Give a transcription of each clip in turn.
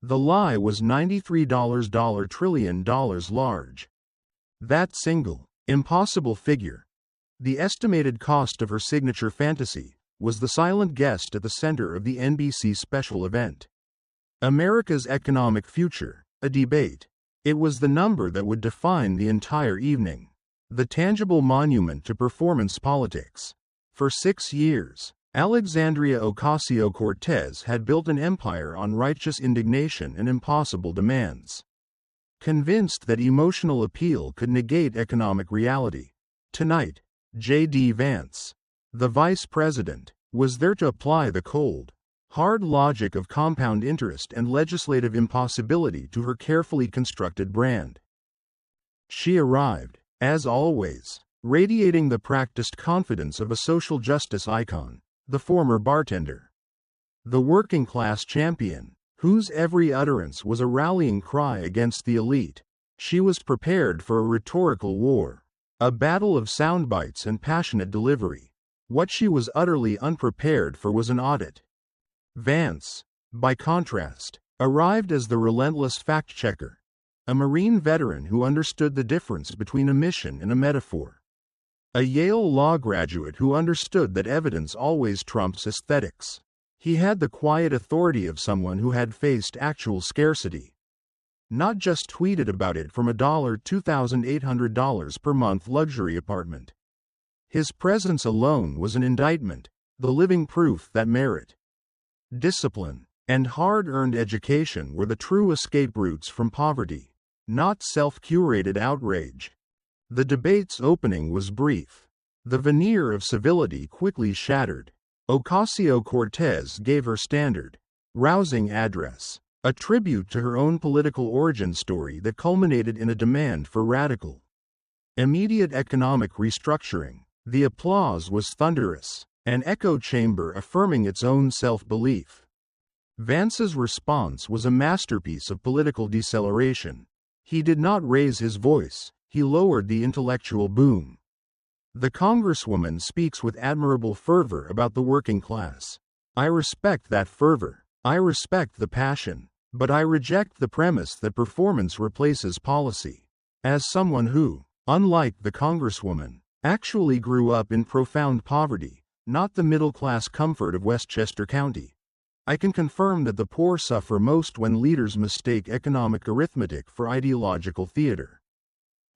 The lie was $93 trillion large. That single, impossible figure, the estimated cost of her signature fantasy, was the silent guest at the center of the NBC special event. America's economic future, a debate. It was the number that would define the entire evening. The tangible monument to performance politics. For 6 years, Alexandria Ocasio-Cortez had built an empire on righteous indignation and impossible demands. Convinced that emotional appeal could negate economic reality, tonight, J.D. Vance, the vice president, was there to apply the cold, hard logic of compound interest and legislative impossibility to her carefully constructed brand. She arrived, as always, radiating the practiced confidence of a social justice icon, the former bartender, the working-class champion, whose every utterance was a rallying cry against the elite. She was prepared for a rhetorical war, a battle of soundbites and passionate delivery. What she was utterly unprepared for was an audit. Vance, by contrast, arrived as the relentless fact-checker, a Marine veteran who understood the difference between a mission and a metaphor. A Yale law graduate who understood that evidence always trumps aesthetics. He had the quiet authority of someone who had faced actual scarcity. Not just tweeted about it from a $2,800 per month luxury apartment. His presence alone was an indictment, the living proof that merit, discipline, and hard-earned education were the true escape routes from poverty, not self-curated outrage. The debate's opening was brief. The veneer of civility quickly shattered. Ocasio-Cortez gave her standard, rousing address, a tribute to her own political origin story that culminated in a demand for radical, immediate economic restructuring. The applause was thunderous, an echo chamber affirming its own self-belief. Vance's response was a masterpiece of political deceleration. He did not raise his voice. He lowered the intellectual boom. The Congresswoman speaks with admirable fervor about the working class. I respect that fervor. I respect the passion. But I reject the premise that performance replaces policy. As someone who, unlike the Congresswoman, actually grew up in profound poverty, not the middle-class comfort of Westchester County, I can confirm that the poor suffer most when leaders mistake economic arithmetic for ideological theater.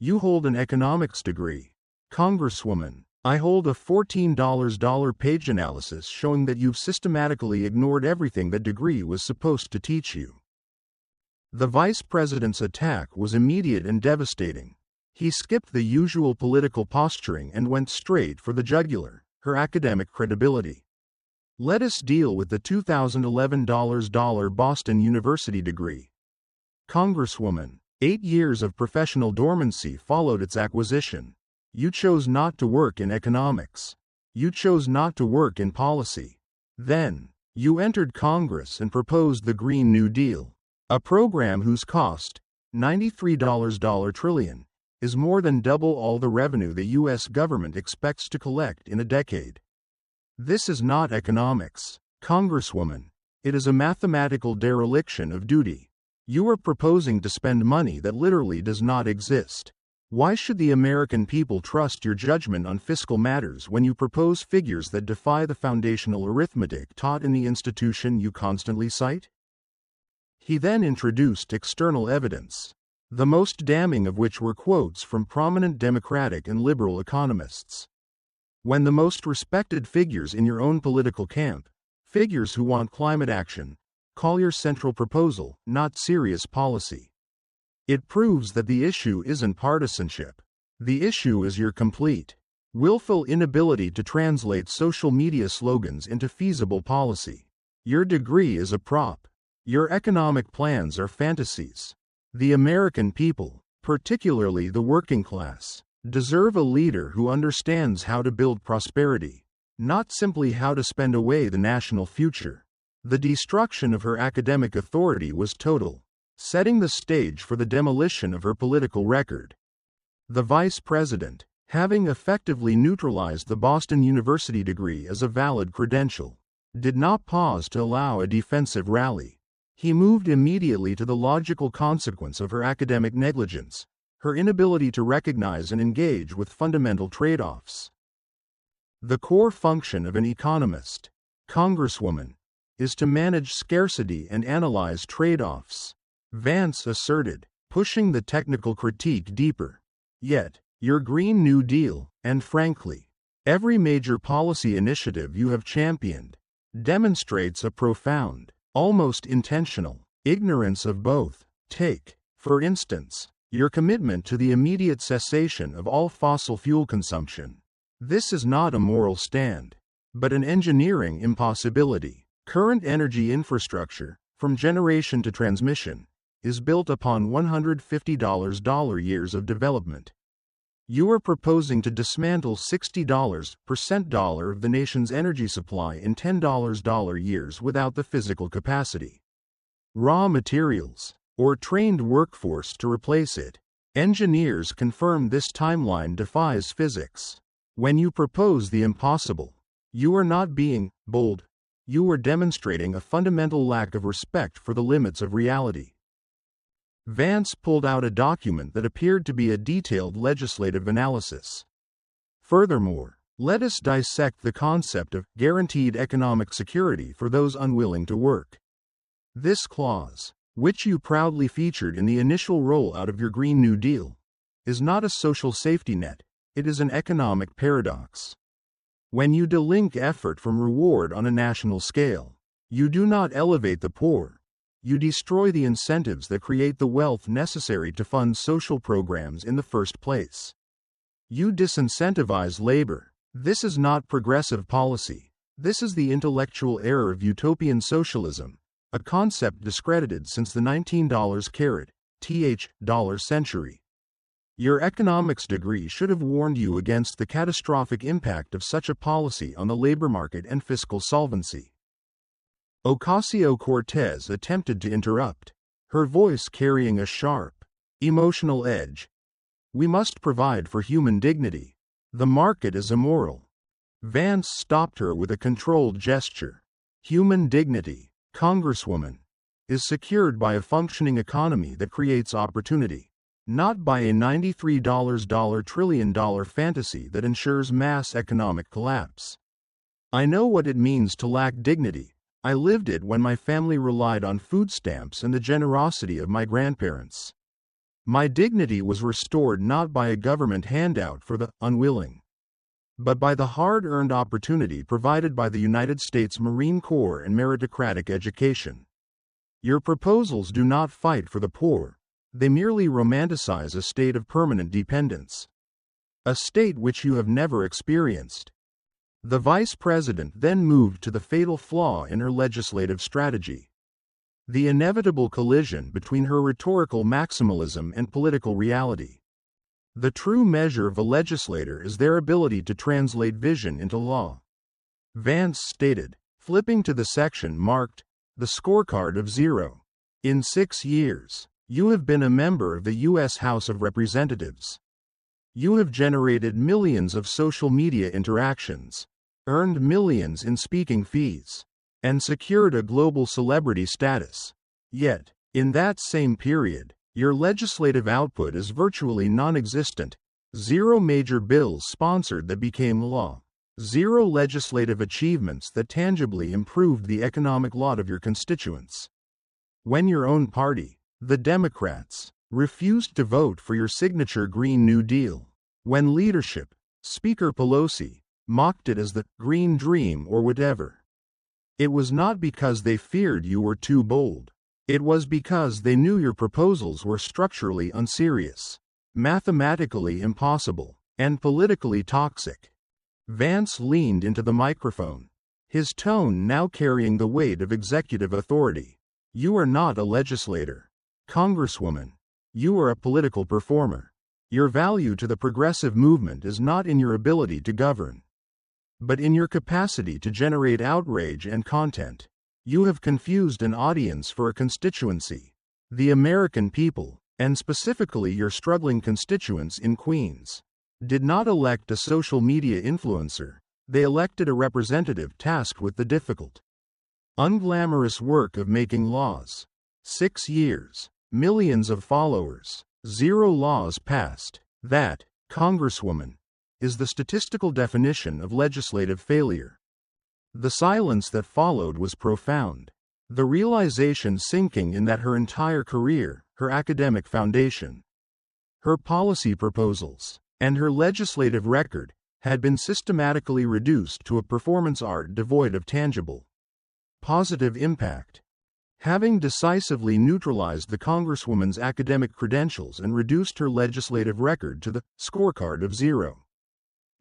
You hold an economics degree, Congresswoman. I hold a $14 page analysis showing that you've systematically ignored everything that degree was supposed to teach you. The vice president's attack was immediate and devastating. He skipped the usual political posturing and went straight for the jugular, her academic credibility. Let us deal with the $2011 Boston University degree. Congresswoman, 8 years of professional dormancy followed its acquisition. You chose not to work in economics. You chose not to work in policy. Then, you entered Congress and proposed the Green New Deal, a program whose cost, $93 trillion, is more than double all the revenue the U.S. government expects to collect in a decade. This is not economics, Congresswoman. It is a mathematical dereliction of duty. You are proposing to spend money that literally does not exist. Why should the American people trust your judgment on fiscal matters when you propose figures that defy the foundational arithmetic taught in the institution you constantly cite? He then introduced external evidence, the most damning of which were quotes from prominent Democratic and liberal economists. When the most respected figures in your own political camp, figures who want climate action, call your central proposal not serious policy. It proves that the issue isn't partisanship. The issue is your complete, willful inability to translate social media slogans into feasible policy. Your degree is a prop. Your economic plans are fantasies. The American people, particularly the working class, deserve a leader who understands how to build prosperity, not simply how to spend away the national future. The destruction of her academic authority was total, setting the stage for the demolition of her political record. The vice president, having effectively neutralized the Boston University degree as a valid credential, did not pause to allow a defensive rally. He moved immediately to the logical consequence of her academic negligence, her inability to recognize and engage with fundamental trade-offs. The core function of an economist, congresswoman, is to manage scarcity and analyze trade-offs, Vance asserted, pushing the technical critique deeper. Yet, your Green New Deal, and frankly, every major policy initiative you have championed, demonstrates a profound, almost intentional, ignorance of both. Take, for instance, your commitment to the immediate cessation of all fossil fuel consumption. This is not a moral stand, but an engineering impossibility. Current energy infrastructure, from generation to transmission, is built upon $150 years of development. You are proposing to dismantle $60% of the nation's energy supply in $10 years without the physical capacity, raw materials, or trained workforce to replace it. Engineers confirm this timeline defies physics. When you propose the impossible, you are not being bold, you are demonstrating a fundamental lack of respect for the limits of reality. Vance pulled out a document that appeared to be a detailed legislative analysis. Furthermore, let us dissect the concept of guaranteed economic security for those unwilling to work. This clause, which you proudly featured in the initial rollout of your Green New Deal, is not a social safety net, it is an economic paradox. When you delink effort from reward on a national scale, you do not elevate the poor. You destroy the incentives that create the wealth necessary to fund social programs in the first place. You disincentivize labor. This is not progressive policy. This is the intellectual error of utopian socialism, a concept discredited since the $19 century. Your economics degree should have warned you against the catastrophic impact of such a policy on the labor market and fiscal solvency. Ocasio-Cortez attempted to interrupt, her voice carrying a sharp, emotional edge. We must provide for human dignity. The market is immoral. Vance stopped her with a controlled gesture. Human dignity, Congresswoman, is secured by a functioning economy that creates opportunity, not by a $93 trillion fantasy that ensures mass economic collapse. I know what it means to lack dignity. I lived it when my family relied on food stamps and the generosity of my grandparents. My dignity was restored not by a government handout for the unwilling, but by the hard-earned opportunity provided by the United States Marine Corps and meritocratic education. Your proposals do not fight for the poor, they merely romanticize a state of permanent dependence, a state which you have never experienced. The vice president then moved to the fatal flaw in her legislative strategy: the inevitable collision between her rhetorical maximalism and political reality. The true measure of a legislator is their ability to translate vision into law, Vance stated, flipping to the section marked, "The Scorecard of Zero." In 6 years, you have been a member of the U.S. House of Representatives. You have generated millions of social media interactions, earned millions in speaking fees, and secured a global celebrity status. Yet, in that same period, your legislative output is virtually non-existent. 0 major bills sponsored that became law. 0 legislative achievements that tangibly improved the economic lot of your constituents. When your own party, the Democrats, refused to vote for your signature Green New Deal. When leadership, Speaker Pelosi, mocked it as the Green Dream or whatever. It was not because they feared you were too bold. It was because they knew your proposals were structurally unserious, mathematically impossible, and politically toxic. Vance leaned into the microphone, his tone now carrying the weight of executive authority. You are not a legislator, Congresswoman. You are a political performer. Your value to the progressive movement is not in your ability to govern, but in your capacity to generate outrage and content. You have confused an audience for a constituency. The American people, and specifically your struggling constituents in Queens, did not elect a social media influencer. They elected a representative tasked with the difficult, unglamorous work of making laws. 6 years, millions of followers, 0 laws passed. That, Congresswoman, is the statistical definition of legislative failure. The silence that followed was profound. The realization sinking in that her entire career, her academic foundation, her policy proposals, and her legislative record had been systematically reduced to a performance art devoid of tangible, positive impact. Having decisively neutralized the Congresswoman's academic credentials and reduced her legislative record to the scorecard of 0,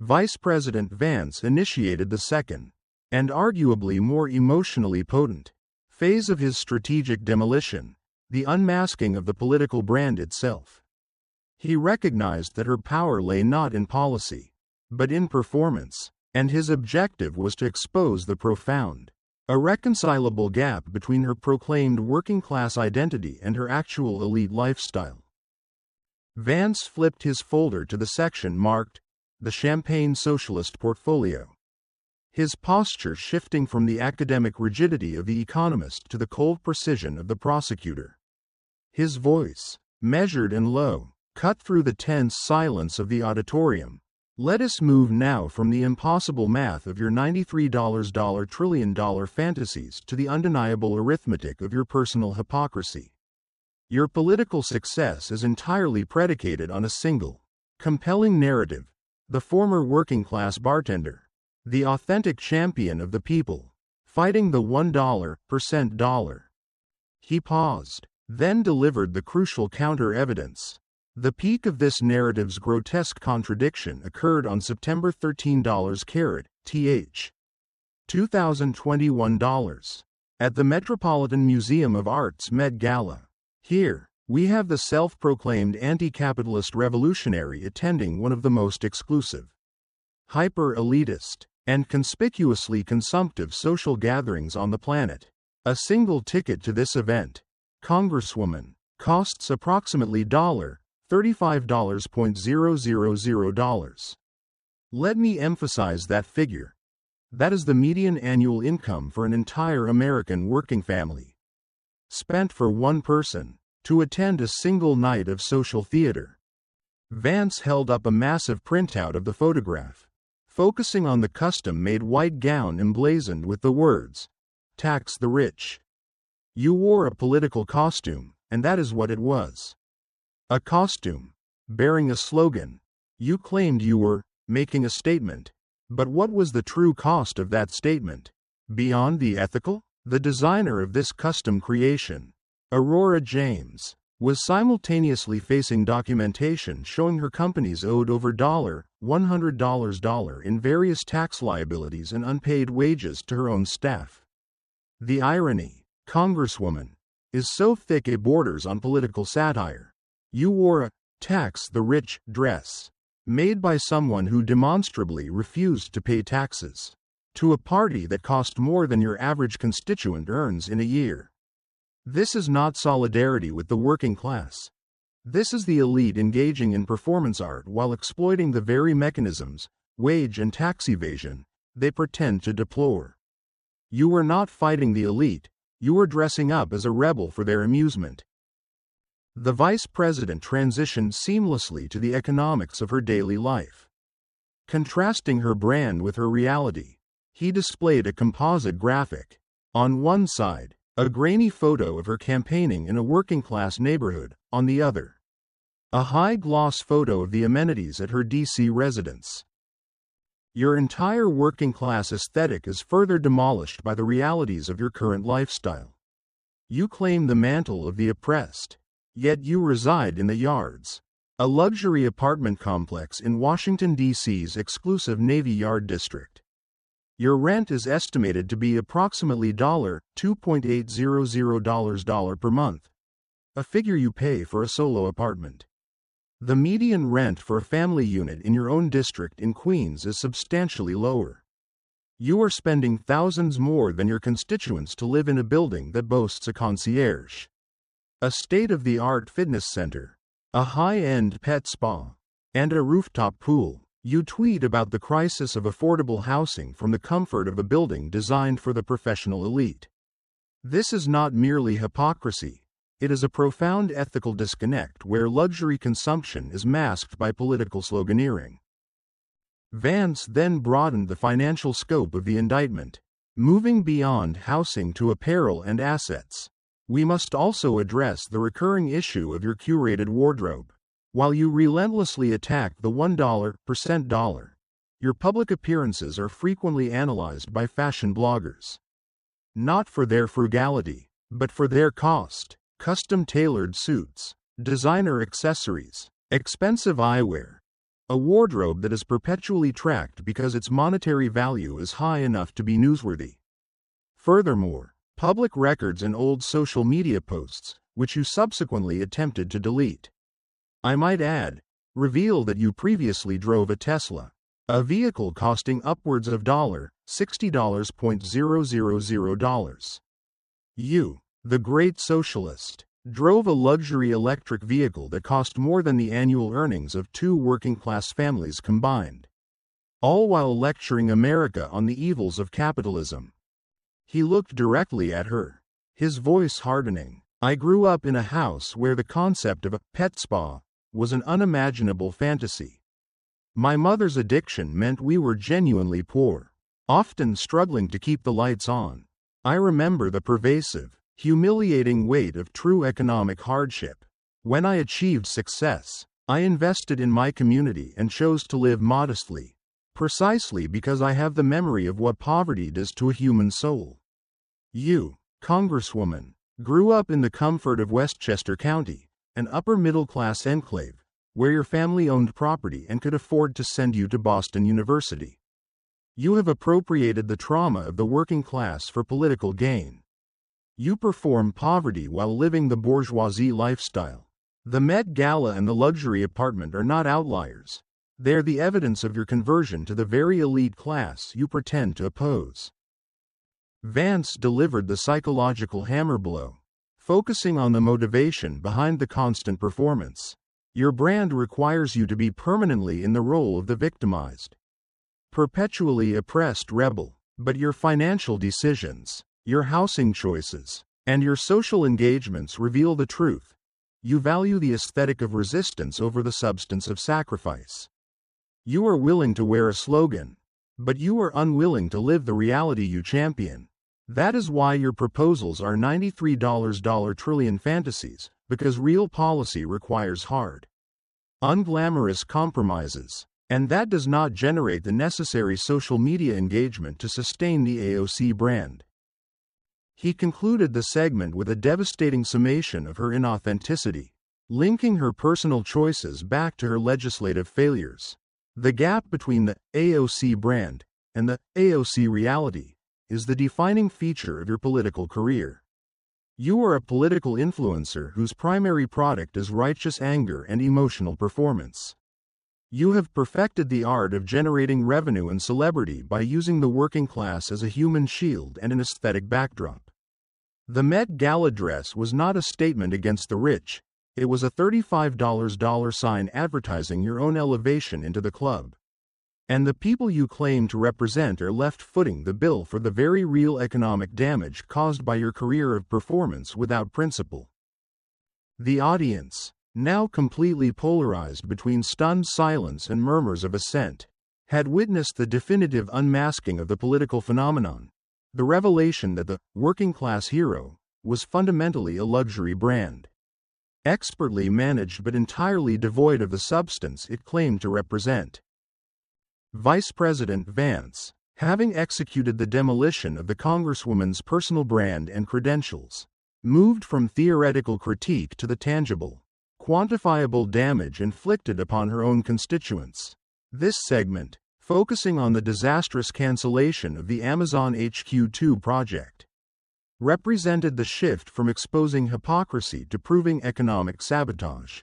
Vice President Vance initiated the second, and arguably more emotionally potent, phase of his strategic demolition, the unmasking of the political brand itself. He recognized that her power lay not in policy, but in performance, and his objective was to expose the profound, irreconcilable gap between her proclaimed working-class identity and her actual elite lifestyle. Vance flipped his folder to the section marked, "The Champagne Socialist Portfolio," his posture shifting from the academic rigidity of the economist to the cold precision of the prosecutor. His voice, measured and low, cut through the tense silence of the auditorium. "Let us move now from the impossible math of your $93 trillion fantasies to the undeniable arithmetic of your personal hypocrisy. Your political success is entirely predicated on a single, compelling narrative: the former working-class bartender, the authentic champion of the people, fighting the $1% dollar." He paused, then delivered the crucial counter-evidence. The peak of this narrative's grotesque contradiction occurred on September 13 th. 2021 at the Metropolitan Museum of Art's Met Gala. Here, we have the self-proclaimed anti-capitalist revolutionary attending one of the most exclusive, hyper-elitist, and conspicuously consumptive social gatherings on the planet. A single ticket to this event, Congresswoman, costs approximately $35.000. Let me emphasize that figure. That is the median annual income for an entire American working family, spent for one person to attend a single night of social theater. Vance held up a massive printout of the photograph, focusing on the custom-made white gown emblazoned with the words, "Tax the rich." You wore a political costume, and that is what it was. A costume, bearing a slogan. You claimed you were making a statement. But what was the true cost of that statement? Beyond the ethical? The designer of this custom creation, Aurora James, was simultaneously facing documentation showing her companies owed over $100 in various tax liabilities and unpaid wages to her own staff. The irony, Congresswoman, is so thick it borders on political satire. You wore a "tax the rich" dress, made by someone who demonstrably refused to pay taxes, to a party that cost more than your average constituent earns in a year. This is not solidarity with the working class. This is the elite engaging in performance art while exploiting the very mechanisms, wage and tax evasion, they pretend to deplore. You were not fighting the elite, you were dressing up as a rebel for their amusement. The vice president transitioned seamlessly to the economics of her daily life. Contrasting her brand with her reality, he displayed a composite graphic. On one side, a grainy photo of her campaigning in a working-class neighborhood, on the other, a high-gloss photo of the amenities at her D.C. residence. Your entire working-class aesthetic is further demolished by the realities of your current lifestyle. You claim the mantle of the oppressed, yet you reside in the Yards, a luxury apartment complex in Washington, D.C.'s exclusive Navy Yard district. Your rent is estimated to be approximately $2.800 per month, a figure you pay for a solo apartment. The median rent for a family unit in your own district in Queens is substantially lower. You are spending thousands more than your constituents to live in a building that boasts a concierge, a state-of-the-art fitness center, a high-end pet spa, and a rooftop pool. You tweet about the crisis of affordable housing from the comfort of a building designed for the professional elite. This is not merely hypocrisy, It is a profound ethical disconnect where luxury consumption is masked by political sloganeering. Vance then broadened the financial scope of the indictment, moving beyond housing to apparel and assets. We must also address the recurring issue of your curated wardrobe. While you relentlessly attack the $1% your public appearances are frequently analyzed by fashion bloggers. Not for their frugality, but for their cost. Custom-tailored suits, designer accessories, expensive eyewear. A wardrobe that is perpetually tracked because its monetary value is high enough to be newsworthy. Furthermore, public records and old social media posts, which you subsequently attempted to delete, I might add, reveal that you previously drove a Tesla, a vehicle costing upwards of $60,000. You, the great socialist, drove a luxury electric vehicle that cost more than the annual earnings of 2 working-class families combined, all while lecturing America on the evils of capitalism. He looked directly at her, his voice hardening. I grew up in a house where the concept of a pet spa was an unimaginable fantasy. My mother's addiction meant we were genuinely poor, often struggling to keep the lights on. I remember the pervasive, humiliating weight of true economic hardship. When I achieved success, I invested in my community and chose to live modestly, precisely because I have the memory of what poverty does to a human soul. You, Congresswoman, grew up in the comfort of Westchester County, an upper-middle-class enclave, where your family owned property and could afford to send you to Boston University. You have appropriated the trauma of the working class for political gain. You perform poverty while living the bourgeoisie lifestyle. The Met Gala and the luxury apartment are not outliers. They're the evidence of your conversion to the very elite class you pretend to oppose. Vance delivered the psychological hammer blow, focusing on the motivation behind the constant performance. Your brand requires you to be permanently in the role of the victimized, perpetually oppressed rebel, but your financial decisions, your housing choices, and your social engagements reveal the truth. You value the aesthetic of resistance over the substance of sacrifice. You are willing to wear a slogan, but you are unwilling to live the reality you champion. That is why your proposals are $93 trillion fantasies, because real policy requires hard, unglamorous compromises, and that does not generate the necessary social media engagement to sustain the AOC brand. He concluded the segment with a devastating summation of her inauthenticity, linking her personal choices back to her legislative failures. The gap between the AOC brand and the AOC reality is the defining feature of your political career. You are a political influencer whose primary product is righteous anger and emotional performance. You have perfected the art of generating revenue and celebrity by using the working class as a human shield and an aesthetic backdrop. The Met Gala dress was not a statement against the rich, it was a $35 sign advertising your own elevation into the club. And the people you claim to represent are left footing the bill for the very real economic damage caused by your career of performance without principle. The audience, now completely polarized between stunned silence and murmurs of assent, had witnessed the definitive unmasking of the political phenomenon, the revelation that the working-class hero was fundamentally a luxury brand, expertly managed but entirely devoid of the substance it claimed to represent. Vice President Vance, having executed the demolition of the Congresswoman's personal brand and credentials, moved from theoretical critique to the tangible, quantifiable damage inflicted upon her own constituents. This segment, focusing on the disastrous cancellation of the Amazon HQ2 project, represented the shift from exposing hypocrisy to proving economic sabotage.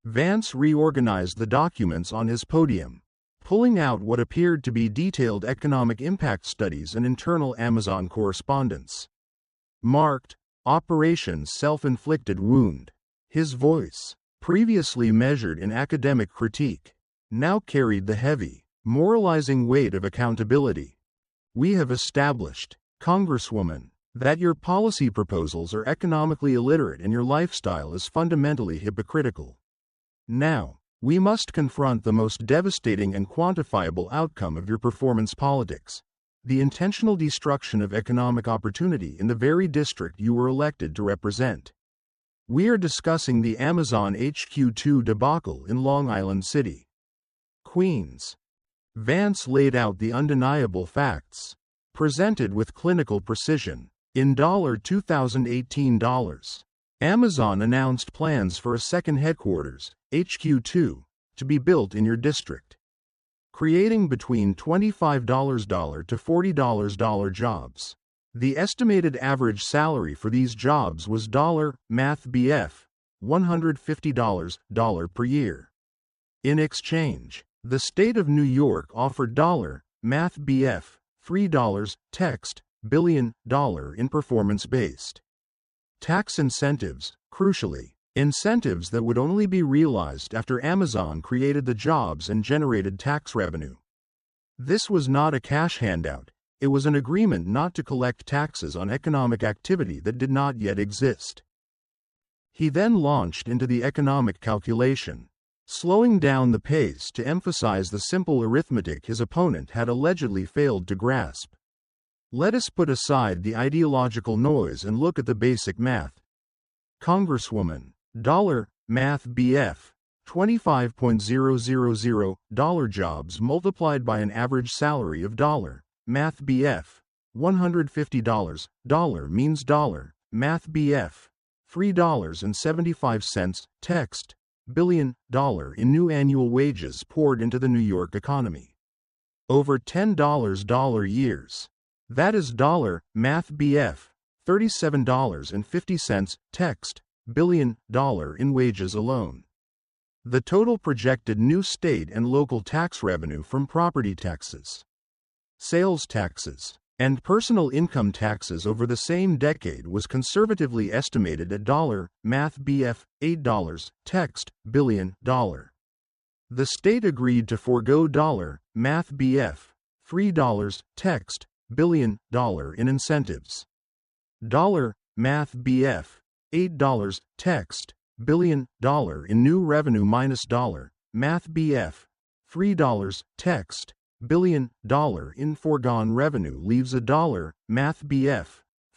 Vance reorganized the documents on his podium, pulling out what appeared to be detailed economic impact studies and internal Amazon correspondence. Marked, Operation Self-Inflicted Wound. His voice, previously measured in academic critique, now carried the heavy, moralizing weight of accountability. We have established, Congresswoman, That your policy proposals are economically illiterate and your lifestyle is fundamentally hypocritical. Now, we must confront the most devastating and quantifiable outcome of your performance politics: the intentional destruction of economic opportunity in the very district you were elected to represent. We are discussing the Amazon HQ2 debacle in Long Island City, Queens. Vance laid out the undeniable facts, presented with clinical precision. In 2018 dollars, Amazon announced plans for a second headquarters, HQ2, to be built in your district, creating between $25 to $40 jobs. The estimated average salary for these jobs was math BF, $150 per year. In exchange, the state of New York offered math BF, $3 text billion in performance-based tax incentives, crucially, incentives that would only be realized after Amazon created the jobs and generated tax revenue. This was not a cash handout, it was an agreement not to collect taxes on economic activity that did not yet exist. He then launched into the economic calculation, slowing down the pace to emphasize the simple arithmetic his opponent had allegedly failed to grasp. Let us put aside the ideological noise and look at the basic math. Congresswoman, math BF, $25.000 jobs multiplied by an average salary of math BF, $150 means math BF, $3.75 text billion in new annual wages poured into the New York economy. Over $10 years. That is math BF, $37.50 text billion in wages alone. The total projected new state and local tax revenue from property taxes, sales taxes, and personal income taxes over the same decade was conservatively estimated at math BF, $8 text billion. The state agreed to forego math BF, $3 text billion in incentives. Math BF, $8 text billion in new revenue minus math BF, $3 text billion in foregone revenue leaves a math BF,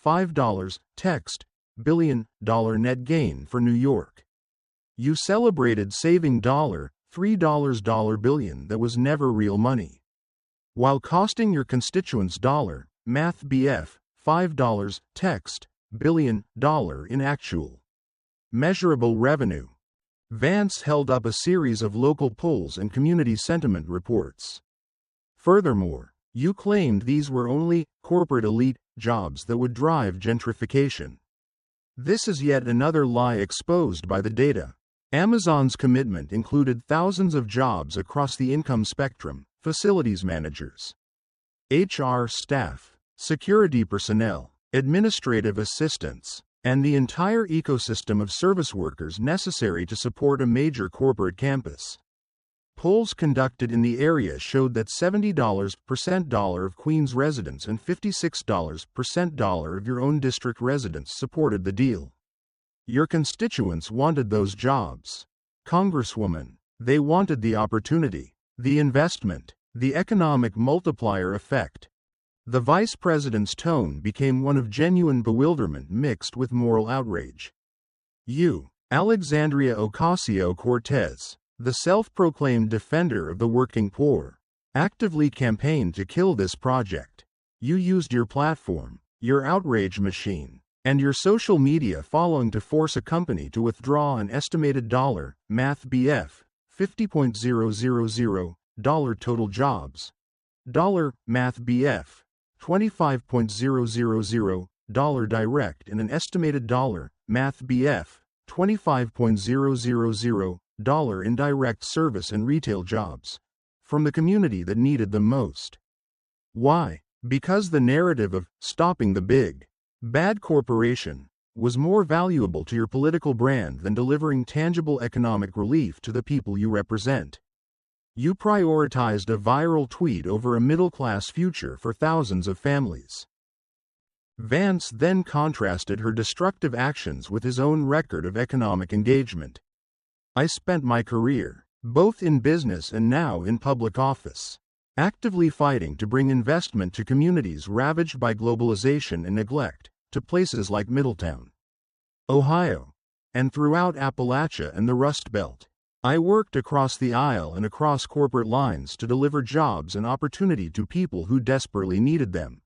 $5 text billion net gain for New York. You celebrated saving $3 billion that was never real money, while costing your constituents math BF, $5 text billion in actual measurable revenue. Vance held up a series of local polls and community sentiment reports. Furthermore, you claimed these were only corporate elite jobs that would drive gentrification. This is yet another lie exposed by the data. Amazon's commitment included thousands of jobs across the income spectrum: facilities managers, HR staff, security personnel, administrative assistants, and the entire ecosystem of service workers necessary to support a major corporate campus. Polls conducted in the area showed that $70% of Queens residents and $56% of your own district residents supported the deal. Your constituents wanted those jobs. Congresswoman, they wanted the opportunity, the investment, the economic multiplier effect. The vice president's tone became one of genuine bewilderment mixed with moral outrage. You, Alexandria Ocasio-Cortez, the self-proclaimed defender of the working poor, actively campaigned to kill this project. You used your platform, your outrage machine, and your social media following to force a company to withdraw an estimated math BF, $50.000 total jobs, math BF, $25.000 direct, and an estimated math BF, $25.000 in direct service and retail jobs from the community that needed them most. Why? Because the narrative of stopping the big, bad corporation was more valuable to your political brand than delivering tangible economic relief to the people you represent. You prioritized a viral tweet over a middle-class future for thousands of families. Vance then contrasted her destructive actions with his own record of economic engagement. "I spent my career, both in business and now in public office, actively fighting to bring investment to communities ravaged by globalization and neglect, to places like Middletown, Ohio, and throughout Appalachia and the Rust Belt. I worked across the aisle and across corporate lines to deliver jobs and opportunity to people who desperately needed them.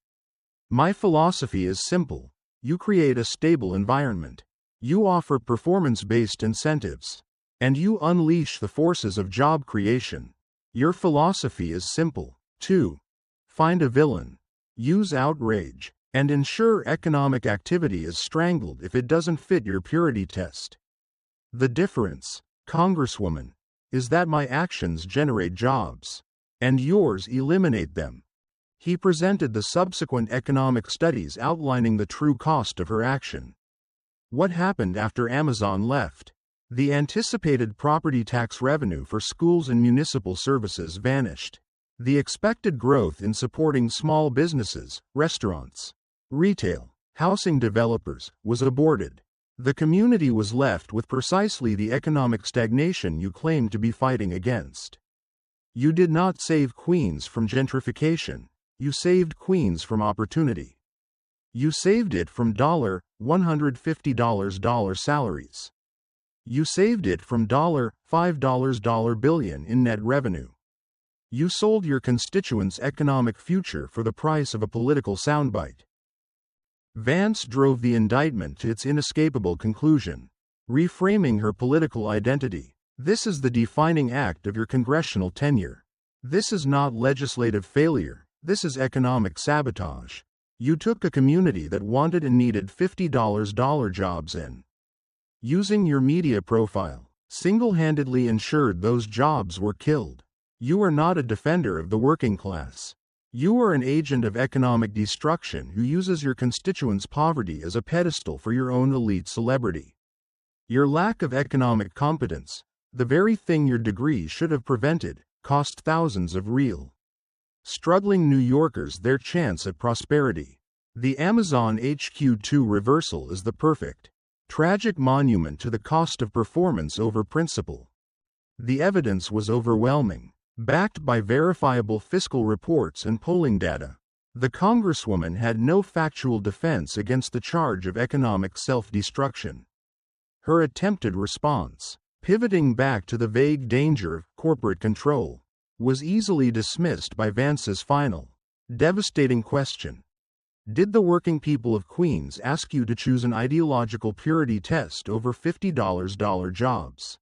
My philosophy is simple: you create a stable environment, you offer performance-based incentives, and you unleash the forces of job creation. Your philosophy is simple. 2. Find a villain, use outrage, and ensure economic activity is strangled if it doesn't fit your purity test. The difference, Congresswoman, is that my actions generate jobs, and yours eliminate them." He presented the subsequent economic studies outlining the true cost of her action. What happened after Amazon left? The anticipated property tax revenue for schools and municipal services vanished. The expected growth in supporting small businesses, restaurants, retail, housing developers, was aborted. The community was left with precisely the economic stagnation you claimed to be fighting against. You did not save Queens from gentrification. You saved Queens from opportunity. You saved it from $150 salaries. You saved it from $5 billion in net revenue. You sold your constituents' economic future for the price of a political soundbite. Vance drove the indictment to its inescapable conclusion, reframing her political identity. This is the defining act of your congressional tenure. This is not legislative failure, this is economic sabotage. You took a community that wanted and needed $50 jobs and, using your media profile, single-handedly ensured those jobs were killed. You are not a defender of the working class. You are an agent of economic destruction who uses your constituents' poverty as a pedestal for your own elite celebrity. Your lack of economic competence, the very thing your degree should have prevented, cost thousands of real, struggling New Yorkers their chance at prosperity. The Amazon HQ2 reversal is the perfect, tragic monument to the cost of performance over principle. The evidence was overwhelming. Backed by verifiable fiscal reports and polling data, the Congresswoman had no factual defense against the charge of economic self-destruction. Her attempted response, pivoting back to the vague danger of corporate control, was easily dismissed by Vance's final, devastating question. Did the working people of Queens ask you to choose an ideological purity test over $50 jobs,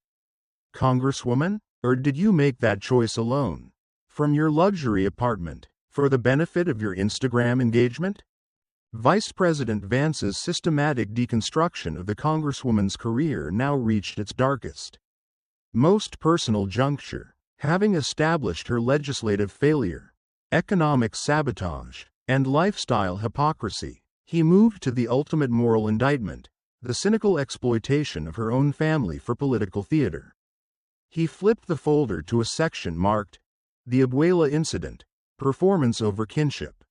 Congresswoman? Or did you make that choice alone, from your luxury apartment, for the benefit of your Instagram engagement? Vice President Vance's systematic deconstruction of the Congresswoman's career now reached its darkest, most personal juncture. Having established her legislative failure, economic sabotage, and lifestyle hypocrisy, he moved to the ultimate moral indictment, the cynical exploitation of her own family for political theater. He flipped the folder to a section marked, "The Abuela Incident, Performance Over Kinship."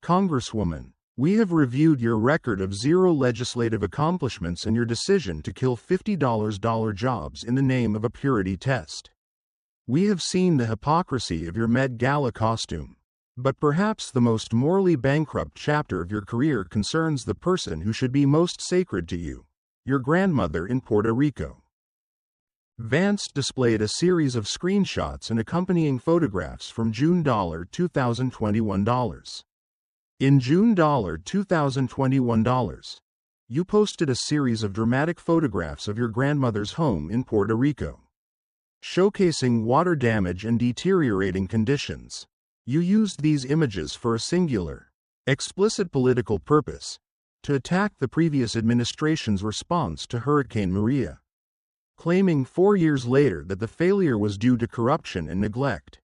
Congresswoman, we have reviewed your record of zero legislative accomplishments and your decision to kill $50 jobs in the name of a purity test. We have seen the hypocrisy of your Met Gala costume. But perhaps the most morally bankrupt chapter of your career concerns the person who should be most sacred to you, your grandmother in Puerto Rico. Vance displayed a series of screenshots and accompanying photographs from June 2021. In June 2021, you posted a series of dramatic photographs of your grandmother's home in Puerto Rico, showcasing water damage and deteriorating conditions. You used these images for a singular, explicit political purpose, to attack the previous administration's response to Hurricane Maria, claiming 4 years later that the failure was due to corruption and neglect.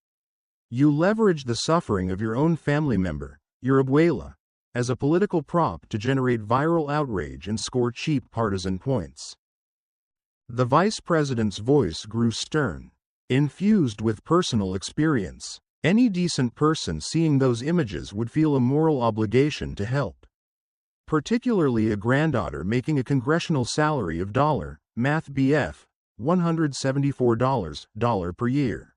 You leveraged the suffering of your own family member, your abuela, as a political prop to generate viral outrage and score cheap partisan points. The vice president's voice grew stern, infused with personal experience. Any decent person seeing those images would feel a moral obligation to help. particularly a granddaughter making a congressional salary of Math BF, $174 per year.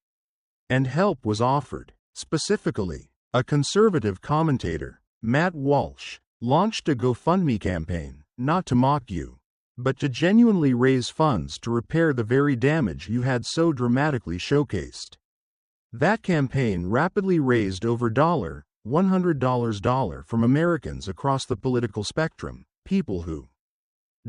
And help was offered. Specifically, a conservative commentator, Matt Walsh, launched a GoFundMe campaign, not to mock you, but to genuinely raise funds to repair the very damage you had so dramatically showcased. That campaign rapidly raised over $100 from Americans across the political spectrum, people who,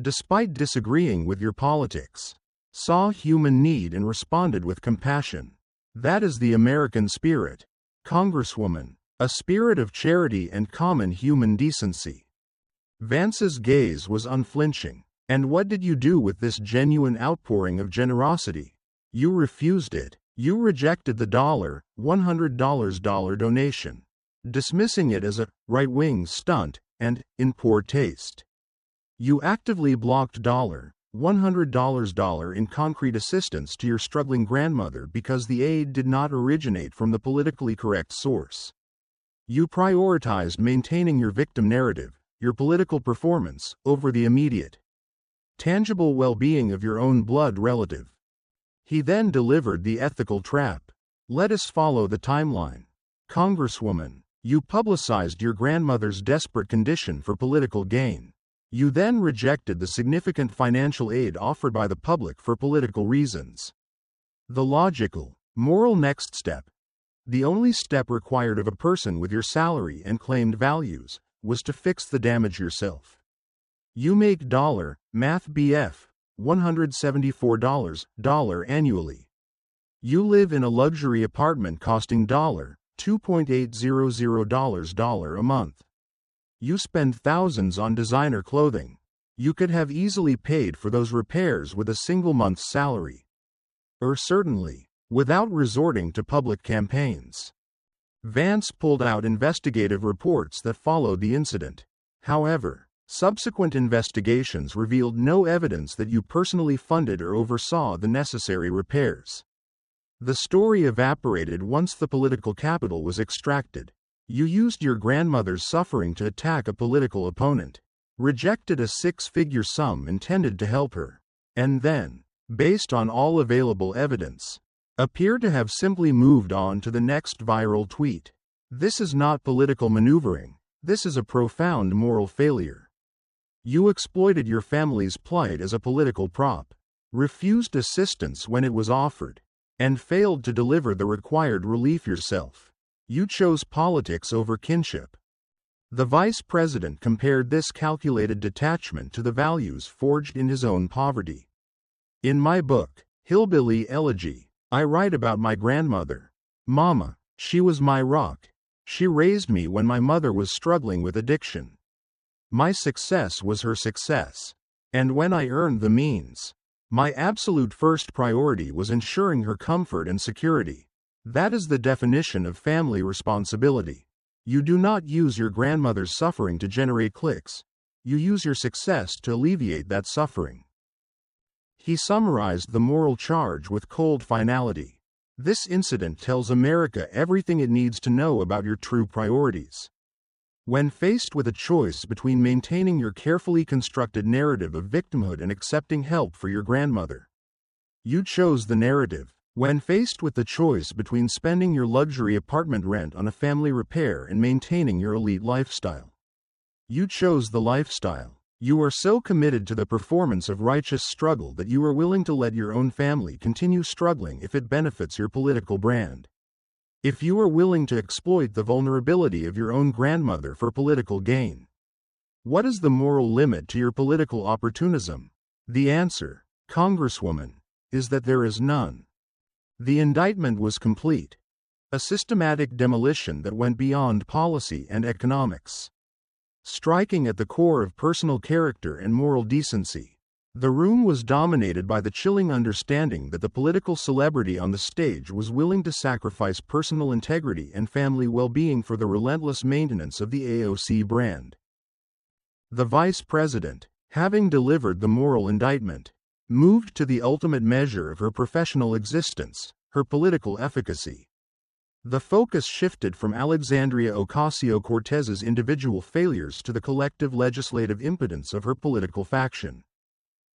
despite disagreeing with your politics, saw human need and responded with compassion. That is the American spirit, Congresswoman, a spirit of charity and common human decency. Vance's gaze was unflinching. And what did you do with this genuine outpouring of generosity? You refused it. You rejected the $100 donation, dismissing it as a right-wing stunt and in poor taste. You actively blocked $100 in concrete assistance to your struggling grandmother because the aid did not originate from the politically correct source. You prioritized maintaining your victim narrative, your political performance, over the immediate, tangible well-being of your own blood relative. He then delivered the ethical trap. Let us follow the timeline. Congresswoman, you publicized your grandmother's desperate condition for political gain. You then rejected the significant financial aid offered by the public for political reasons. The logical, moral next step, the only step required of a person with your salary and claimed values, was to fix the damage yourself. You make Math BF, $174 annually. You live in a luxury apartment costing $2.800 a month. You spend thousands on designer clothing. You could have easily paid for those repairs with a single month's salary. Or certainly, without resorting to public campaigns. Vance pulled out investigative reports that followed the incident. However, subsequent investigations revealed no evidence that you personally funded or oversaw the necessary repairs. The story evaporated once the political capital was extracted. You used your grandmother's suffering to attack a political opponent, rejected a six-figure sum intended to help her, and then, based on all available evidence, appear to have simply moved on to the next viral tweet. This is not political maneuvering. This is a profound moral failure. You exploited your family's plight as a political prop, refused assistance when it was offered, and failed to deliver the required relief yourself. You chose politics over kinship. The vice president compared this calculated detachment to the values forged in his own poverty. In my book, Hillbilly Elegy, I write about my grandmother. Mama, she was my rock. She raised me when my mother was struggling with addiction. My success was her success. And when I earned the means, my absolute first priority was ensuring her comfort and security. That is the definition of family responsibility. You do not use your grandmother's suffering to generate clicks. You use your success to alleviate that suffering. He summarized the moral charge with cold finality. This incident tells America everything it needs to know about your true priorities. When faced with a choice between maintaining your carefully constructed narrative of victimhood and accepting help for your grandmother, you chose the narrative. When faced with the choice between spending your luxury apartment rent on a family repair and maintaining your elite lifestyle, you chose the lifestyle. You are so committed to the performance of righteous struggle that you are willing to let your own family continue struggling if it benefits your political brand. If you are willing to exploit the vulnerability of your own grandmother for political gain. What is the moral limit to your political opportunism? The answer, Congresswoman, is that there is none. The indictment was complete. A systematic demolition that went beyond policy and economics, striking at the core of personal character and moral decency. The room was dominated by the chilling understanding that the political celebrity on the stage was willing to sacrifice personal integrity and family well-being for the relentless maintenance of the AOC brand. The vice president, having delivered the moral indictment, moved to the ultimate measure of her professional existence, her political efficacy. The focus shifted from Alexandria Ocasio-Cortez's individual failures to the collective legislative impotence of her political faction.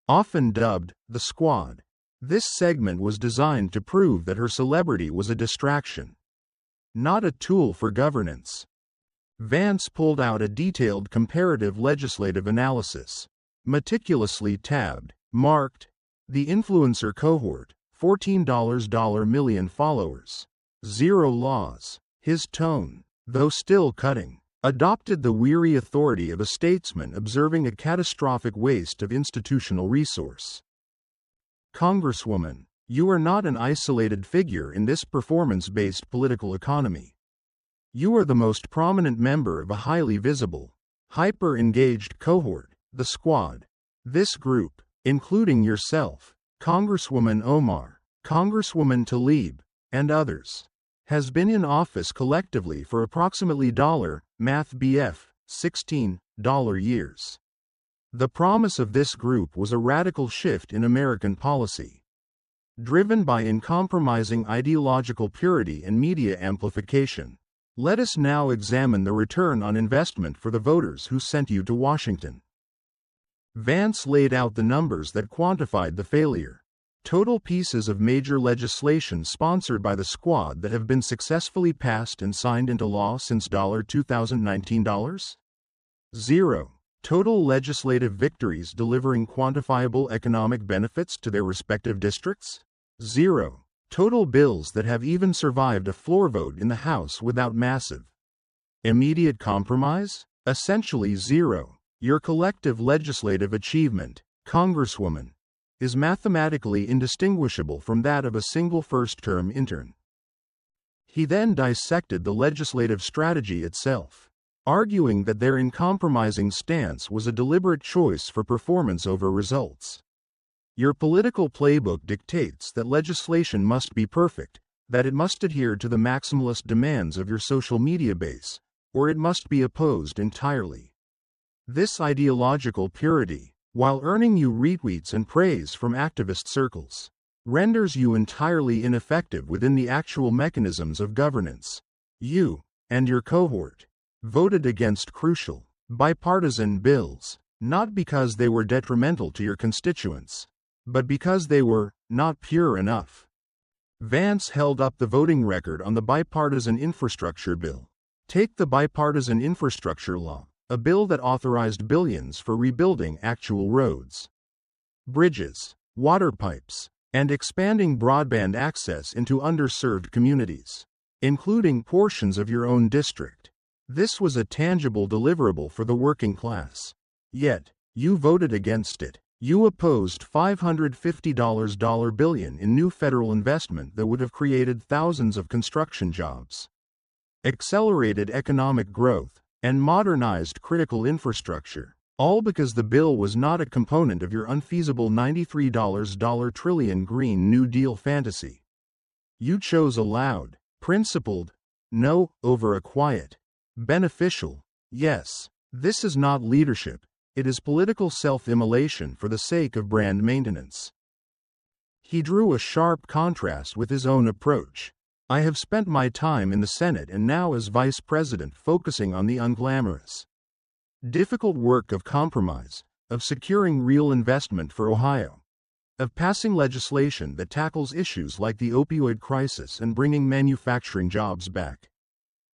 Often dubbed the Squad, this segment was designed to prove that her celebrity was a distraction, not a tool for governance. Vance pulled out a detailed comparative legislative analysis, meticulously tabbed, marked, the influencer cohort, $14 million followers, 0 laws. His tone, though still cutting, adopted the weary authority of a statesman observing a catastrophic waste of institutional resource. Congresswoman, you are not an isolated figure in this performance-based political economy. You are the most prominent member of a highly visible, hyper-engaged cohort, the Squad. This group, including yourself, Congresswoman Omar, Congresswoman Tlaib, and others, has been in office collectively for approximately math BF, $16 years. The promise of this group was a radical shift in American policy, driven by uncompromising ideological purity and media amplification. Let us now examine the return on investment for the voters who sent you to Washington. Vance laid out the numbers that quantified the failure. Total pieces of major legislation sponsored by the Squad that have been successfully passed and signed into law since 2019. 0. Total legislative victories delivering quantifiable economic benefits to their respective districts. 0. Total bills that have even survived a floor vote in the House without massive immediate compromise. Essentially 0. Your collective legislative achievement, Congresswoman, is mathematically indistinguishable from that of a single first-term intern. He then dissected the legislative strategy itself, arguing that their uncompromising stance was a deliberate choice for performance over results. Your political playbook dictates that legislation must be perfect, that it must adhere to the maximalist demands of your social media base, or it must be opposed entirely. This ideological purity, while earning you retweets and praise from activist circles, renders you entirely ineffective within the actual mechanisms of governance. You, and your cohort, voted against crucial, bipartisan bills, not because they were detrimental to your constituents, but because they were not pure enough. Vance held up the voting record on the bipartisan infrastructure bill. Take the bipartisan infrastructure law, a bill that authorized billions for rebuilding actual roads, bridges, water pipes, and expanding broadband access into underserved communities, including portions of your own district. This was a tangible deliverable for the working class. Yet, you voted against it. You opposed $550 billion in new federal investment that would have created thousands of construction jobs, accelerated economic growth, and modernized critical infrastructure, all because the bill was not a component of your unfeasible $93 trillion Green New Deal fantasy. You chose a loud, principled no over a quiet, beneficial yes. This is not leadership, it is political self-immolation for the sake of brand maintenance. He drew a sharp contrast with his own approach. I have spent my time in the Senate and now as Vice President focusing on the unglamorous, difficult work of compromise, of securing real investment for Ohio, of passing legislation that tackles issues like the opioid crisis and bringing manufacturing jobs back.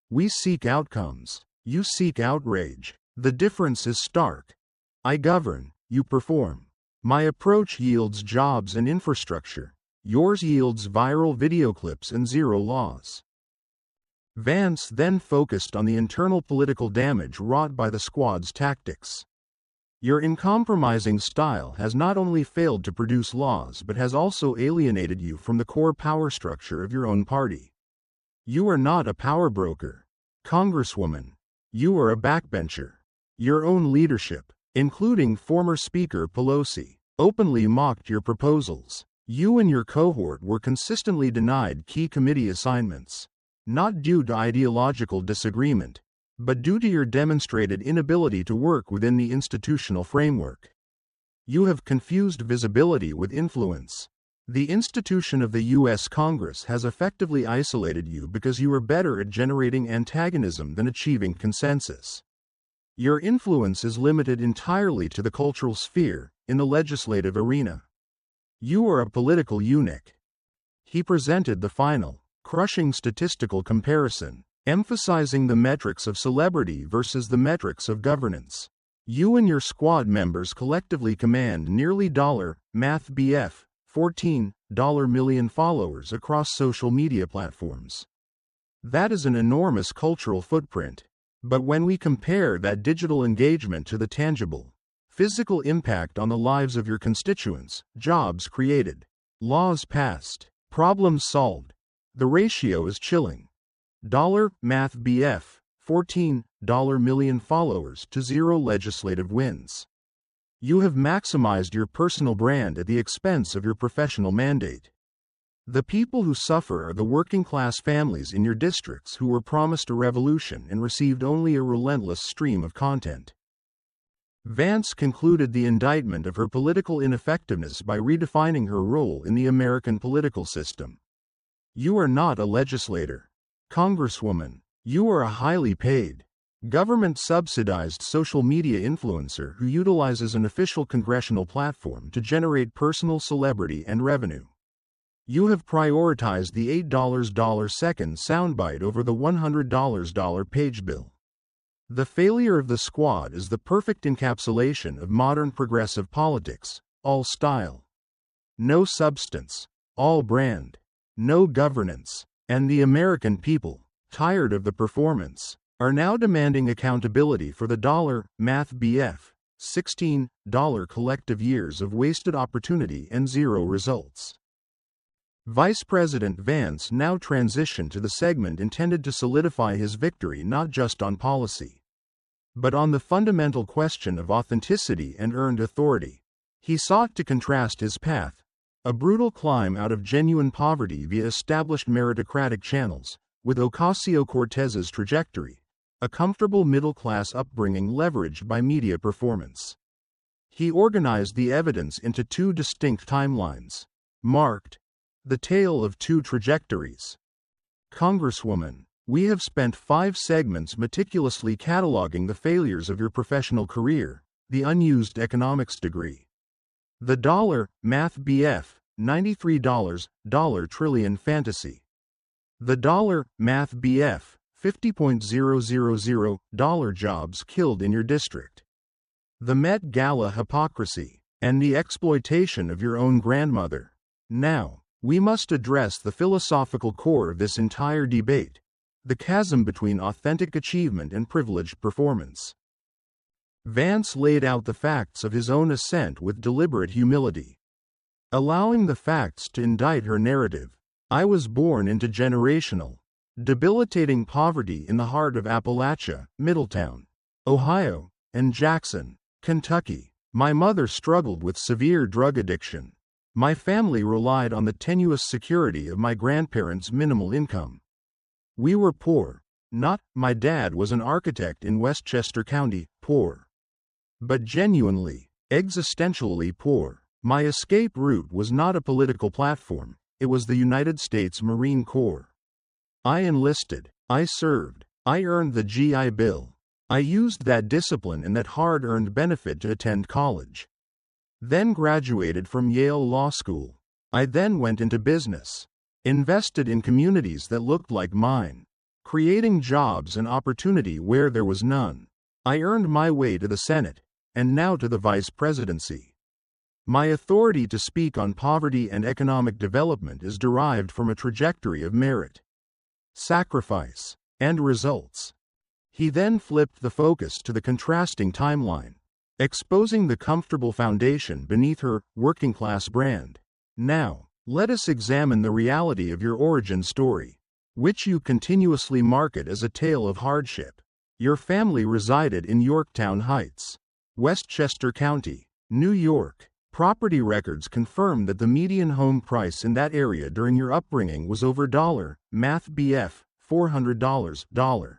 We seek outcomes, you seek outrage. The difference is stark. I govern, you perform. My approach yields jobs and infrastructure. Yours yields viral video clips and 0 laws. Vance then focused on the internal political damage wrought by the Squad's tactics. Your uncompromising style has not only failed to produce laws but has also alienated you from the core power structure of your own party. You are not a power broker, Congresswoman. You are a backbencher. Your own leadership, including former Speaker Pelosi, openly mocked your proposals. You and your cohort were consistently denied key committee assignments, not due to ideological disagreement, but due to your demonstrated inability to work within the institutional framework. You have confused visibility with influence. The institution of the U.S. Congress has effectively isolated you because you are better at generating antagonism than achieving consensus. Your influence is limited entirely to the cultural sphere, in the legislative arena. You are a political eunuch. He presented the final, crushing statistical comparison, emphasizing the metrics of celebrity versus the metrics of governance. You and your squad members collectively command nearly math BF, $14 million followers across social media platforms. That is an enormous cultural footprint. But when we compare that digital engagement to the tangible, physical impact on the lives of your constituents, jobs created, laws passed, problems solved, the ratio is chilling. Math BF, $14 million followers to 0 legislative wins. You have maximized your personal brand at the expense of your professional mandate. The people who suffer are the working-class families in your districts who were promised a revolution and received only a relentless stream of content. Vance concluded the indictment of her political ineffectiveness by redefining her role in the American political system. You are not a legislator, Congresswoman. You are a highly paid, government-subsidized social media influencer who utilizes an official congressional platform to generate personal celebrity and revenue. You have prioritized the $8 soundbite over the $100 page bill. The failure of the squad is the perfect encapsulation of modern progressive politics: all style, no substance, all brand, no governance, and the American people, tired of the performance, are now demanding accountability for the math BF, $16 collective years of wasted opportunity and 0 results. Vice President Vance now transitioned to the segment intended to solidify his victory not just on policy, but on the fundamental question of authenticity and earned authority. He sought to contrast his path, a brutal climb out of genuine poverty via established meritocratic channels, with Ocasio-Cortez's trajectory, a comfortable middle-class upbringing leveraged by media performance. He organized the evidence into 2 distinct timelines, marked The Tale of 2 Trajectories. Congresswoman, we have spent 5 segments meticulously cataloging the failures of your professional career, the unused economics degree, the math BF, $93 trillion fantasy, the math BF, $50.000 jobs killed in your district, the Met Gala hypocrisy, and the exploitation of your own grandmother. Now, we must address the philosophical core of this entire debate, the chasm between authentic achievement and privileged performance. Vance laid out the facts of his own ascent with deliberate humility, allowing the facts to indict her narrative. I was born into generational, debilitating poverty in the heart of Appalachia, Middletown, Ohio, and Jackson, Kentucky. My mother struggled with severe drug addiction. My family relied on the tenuous security of my grandparents' minimal income. We were poor. My dad was an architect in Westchester County, poor. But genuinely, existentially poor. My escape route was not a political platform, it was the United States Marine Corps. I enlisted, I served, I earned the GI Bill. I used that discipline and that hard-earned benefit to attend college. Then graduated from Yale Law School. I then went into business, invested in communities that looked like mine, creating jobs and opportunity where there was none. I earned my way to the Senate, and now to the vice presidency. My authority to speak on poverty and economic development is derived from a trajectory of merit, sacrifice, and results. He then flipped the focus to the contrasting timeline, exposing the comfortable foundation beneath her working-class brand. Now, let us examine the reality of your origin story, which you continuously market as a tale of hardship. Your family resided in Yorktown Heights, Westchester County, New York. Property records confirm that the median home price in that area during your upbringing was over math BF, $400.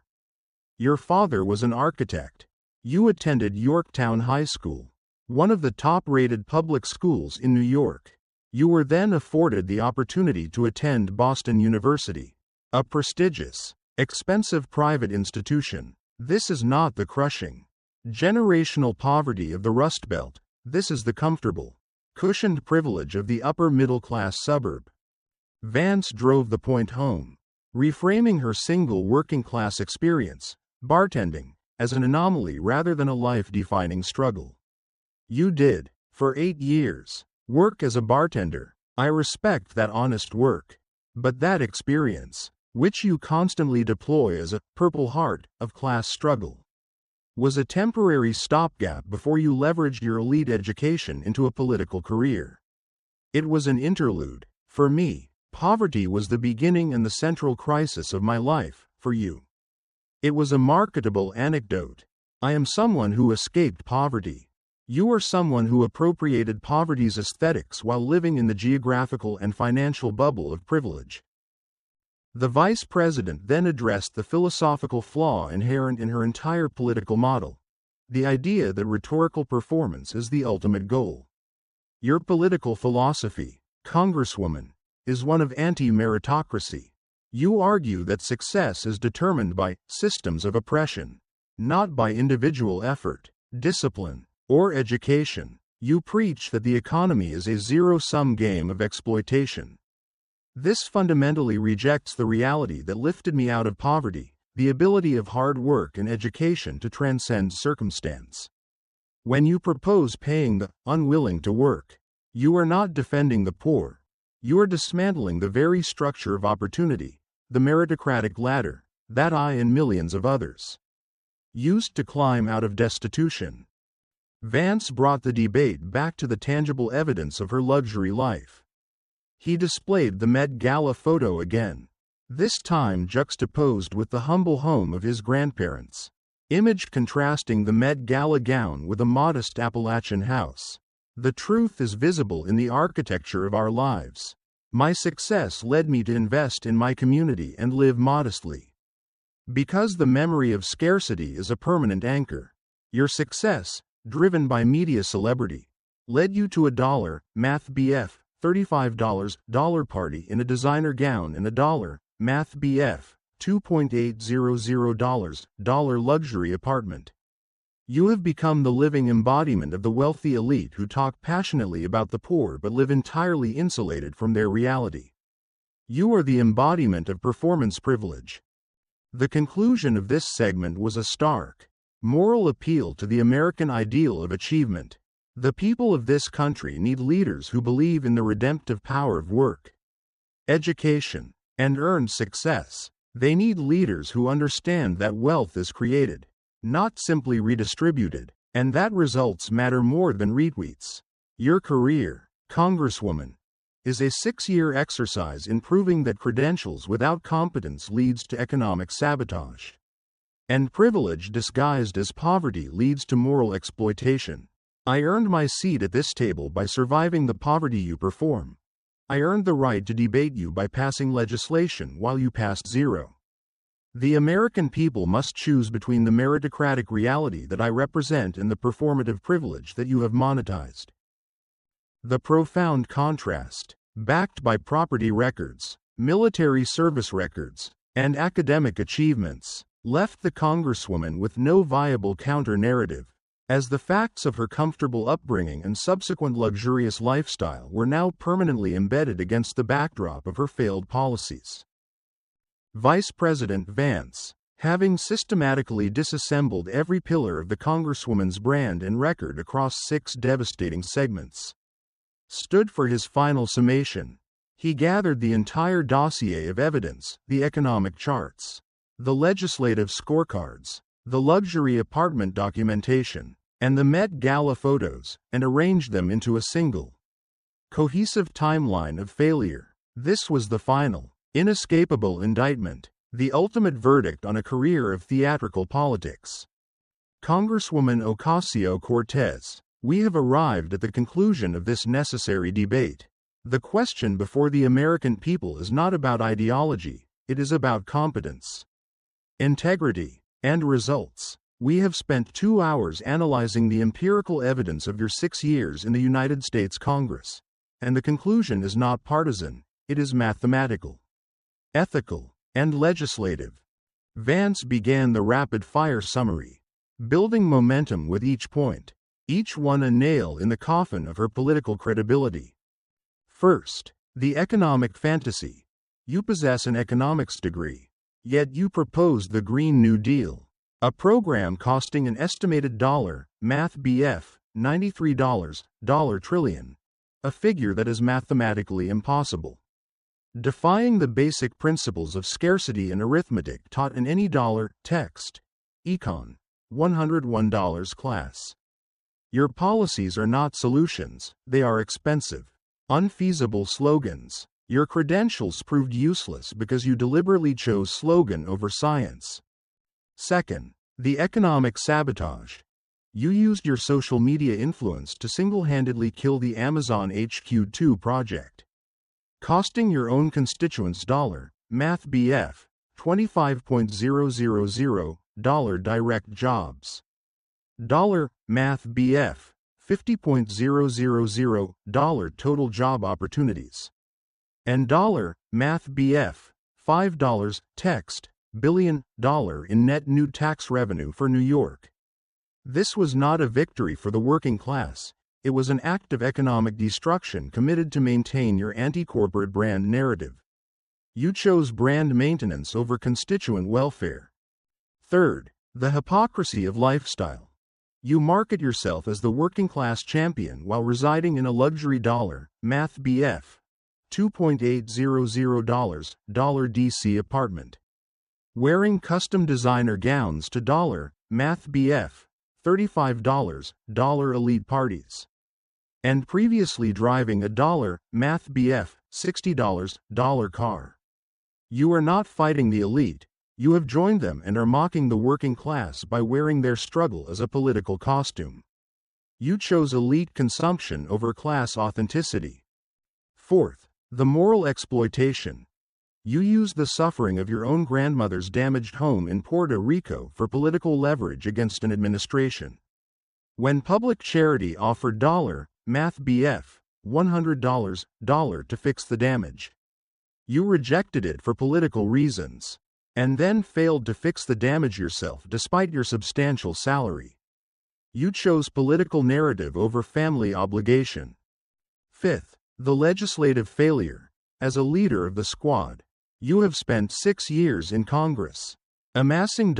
Your father was an architect. You attended Yorktown High School, one of the top-rated public schools in New York. You were then afforded the opportunity to attend Boston University, a prestigious, expensive private institution. This is not the crushing, generational poverty of the Rust Belt. This is the comfortable, cushioned privilege of the upper-middle-class suburb. Vance drove the point home, reframing her single working-class experience, bartending, as an anomaly rather than a life-defining struggle. You did, for 8 years, work as a bartender. I respect that honest work. But that experience, which you constantly deploy as a Purple Heart of class struggle, was a temporary stopgap before you leveraged your elite education into a political career. It was an interlude. For me, poverty was the beginning and the central crisis of my life. For you, it was a marketable anecdote. I am someone who escaped poverty. You are someone who appropriated poverty's aesthetics while living in the geographical and financial bubble of privilege. The vice president then addressed the philosophical flaw inherent in her entire political model, the idea that rhetorical performance is the ultimate goal. Your political philosophy, Congresswoman, is one of anti-meritocracy. You argue that success is determined by systems of oppression, not by individual effort, discipline, or education. You preach that the economy is a zero-sum game of exploitation. This fundamentally rejects the reality that lifted me out of poverty, the ability of hard work and education to transcend circumstance. When you propose paying the unwilling to work, you are not defending the poor. You are dismantling the very structure of opportunity, the meritocratic ladder, that I and millions of others used to climb out of destitution. Vance brought the debate back to the tangible evidence of her luxury life. He displayed the Met Gala photo again, this time juxtaposed with the humble home of his grandparents, image contrasting the Met Gala gown with a modest Appalachian house. The truth is visible in the architecture of our lives. My success led me to invest in my community and live modestly. Because the memory of scarcity is a permanent anchor, your success, driven by media celebrity, led you to a math BF, $35 party in a designer gown and a math BF, $2.800 luxury apartment. You have become the living embodiment of the wealthy elite who talk passionately about the poor but live entirely insulated from their reality. You are the embodiment of performance privilege. The conclusion of this segment was a stark, moral appeal to the American ideal of achievement. The people of this country need leaders who believe in the redemptive power of work, education, and earned success. They need leaders who understand that wealth is created, not simply redistributed, and that results matter more than retweets. Your career, Congresswoman, is a 6-year exercise in proving that credentials without competence leads to economic sabotage, and privilege disguised as poverty leads to moral exploitation. I earned my seat at this table by surviving the poverty you perform. I earned the right to debate you by passing legislation while you passed zero. The American people must choose between the meritocratic reality that I represent and the performative privilege that you have monetized. The profound contrast, backed by property records, military service records, and academic achievements, left the Congresswoman with no viable counter-narrative, as the facts of her comfortable upbringing and subsequent luxurious lifestyle were now permanently embedded against the backdrop of her failed policies. Vice President Vance, having systematically disassembled every pillar of the Congresswoman's brand and record across 6 devastating segments, stood for his final summation. He gathered the entire dossier of evidence, the economic charts, the legislative scorecards, the luxury apartment documentation, and the Met Gala photos, and arranged them into a single, cohesive timeline of failure. This was the final, inescapable indictment, the ultimate verdict on a career of theatrical politics. Congresswoman Ocasio-Cortez, we have arrived at the conclusion of this necessary debate. The question before the American people is not about ideology, it is about competence, integrity, and results. We have spent 2 hours analyzing the empirical evidence of your 6 years in the United States Congress. And the conclusion is not partisan, it is mathematical, ethical, and legislative. Vance began the rapid-fire summary, building momentum with each point, each one a nail in the coffin of her political credibility. First, the economic fantasy. You possess an economics degree, yet you proposed the Green New Deal, a program costing an estimated math BF, $93 trillion, a figure that is mathematically impossible. Defying the basic principles of scarcity and arithmetic taught in any text, Econ, $101 class. Your policies are not solutions, they are expensive, unfeasible slogans. Your credentials proved useless because you deliberately chose slogan over science. Second, the economic sabotage. You used your social media influence to single-handedly kill the Amazon HQ2 project, costing your own constituents math BF, $25,000 direct jobs, math BF, $50,000 total job opportunities, and math BF, $5 billion in net new tax revenue for New York. This was not a victory for the working class, it was an act of economic destruction committed to maintain your anti-corporate brand narrative. You chose brand maintenance over constituent welfare. Third, the hypocrisy of lifestyle. You market yourself as the working class champion while residing in a luxury math BF, $2,800 DC apartment, wearing custom designer gowns to math BF, $35 elite parties, and previously driving a math BF, $60 car. You are not fighting the elite, you have joined them and are mocking the working class by wearing their struggle as a political costume. You chose elite consumption over class authenticity. Fourth, the moral exploitation. You used the suffering of your own grandmother's damaged home in Puerto Rico for political leverage against an administration. When public charity offered math BF, $100 to fix the damage, you rejected it for political reasons, and then failed to fix the damage yourself despite your substantial salary. You chose political narrative over family obligation. Fifth, the legislative failure. As a leader of the squad, you have spent 6 years in Congress, amassing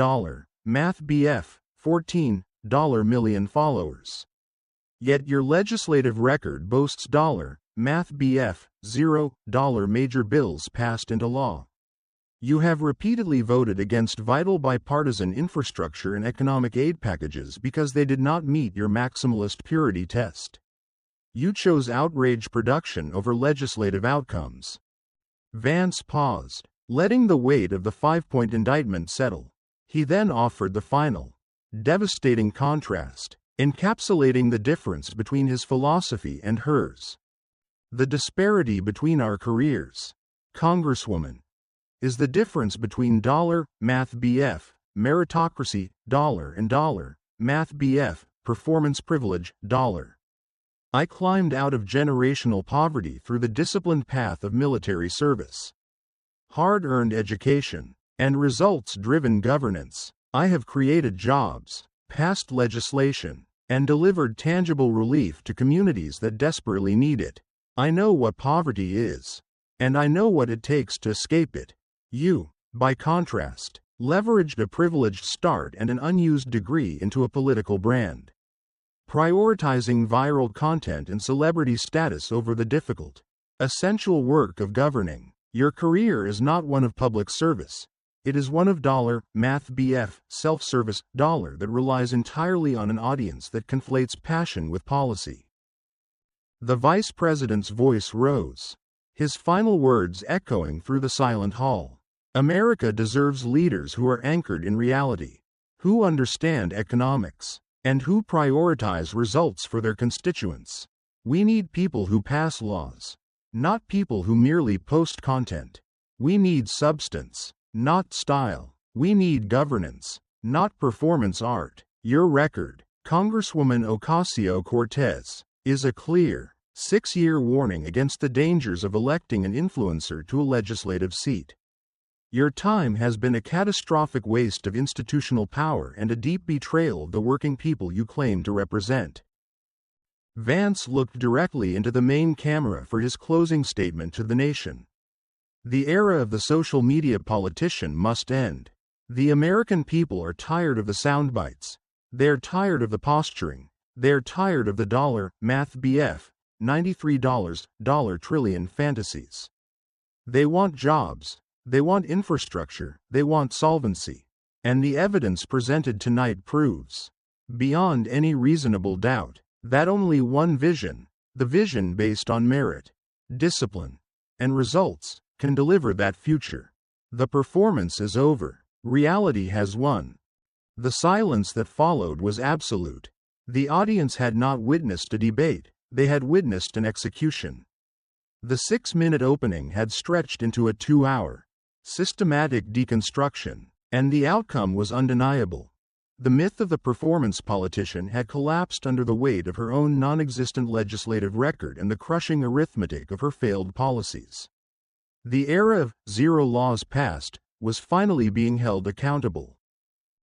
math BF, $14 million followers. Yet your legislative record boasts math BF, $0 major bills passed into law. You have repeatedly voted against vital bipartisan infrastructure and economic aid packages because they did not meet your maximalist purity test. You chose outrage production over legislative outcomes. Vance paused, letting the weight of the 5-point indictment settle. He then offered the final, devastating contrast, encapsulating the difference between his philosophy and hers. The disparity between our careers, Congresswoman, is the difference between math BF, meritocracy, and math BF, performance privilege, I climbed out of generational poverty through the disciplined path of military service, hard-earned education, and results-driven governance. I have created jobs, passed legislation, and delivered tangible relief to communities that desperately need it. I know what poverty is, and I know what it takes to escape it. You, by contrast, leveraged a privileged start and an unused degree into a political brand, prioritizing viral content and celebrity status over the difficult, essential work of governing. Your career is not one of public service. It is one of math BF, self-service, that relies entirely on an audience that conflates passion with policy. The vice president's voice rose, his final words echoing through the silent hall. America deserves leaders who are anchored in reality, who understand economics, and who prioritize results for their constituents. We need people who pass laws, not people who merely post content. We need substance, not style. We need governance, not performance art. Your record, Congresswoman Ocasio-Cortez, is a clear, 6-year warning against the dangers of electing an influencer to a legislative seat. Your time has been a catastrophic waste of institutional power and a deep betrayal of the working people you claim to represent. Vance looked directly into the main camera for his closing statement to the nation. The era of the social media politician must end. The American people are tired of the soundbites. They're tired of the posturing. They're tired of the dollar, math BF, $93 trillion fantasies. They want jobs. They want infrastructure. They want solvency. And the evidence presented tonight proves, beyond any reasonable doubt, that only one vision, the vision based on merit, discipline, and results, can deliver that future. The performance is over. Reality has won. The silence that followed was absolute. The audience had not witnessed a debate, they had witnessed an execution. The 6-minute opening had stretched into a 2-hour, systematic deconstruction, and the outcome was undeniable. The myth of the performance politician had collapsed under the weight of her own non-existent legislative record and the crushing arithmetic of her failed policies. The era of zero laws passed was finally being held accountable.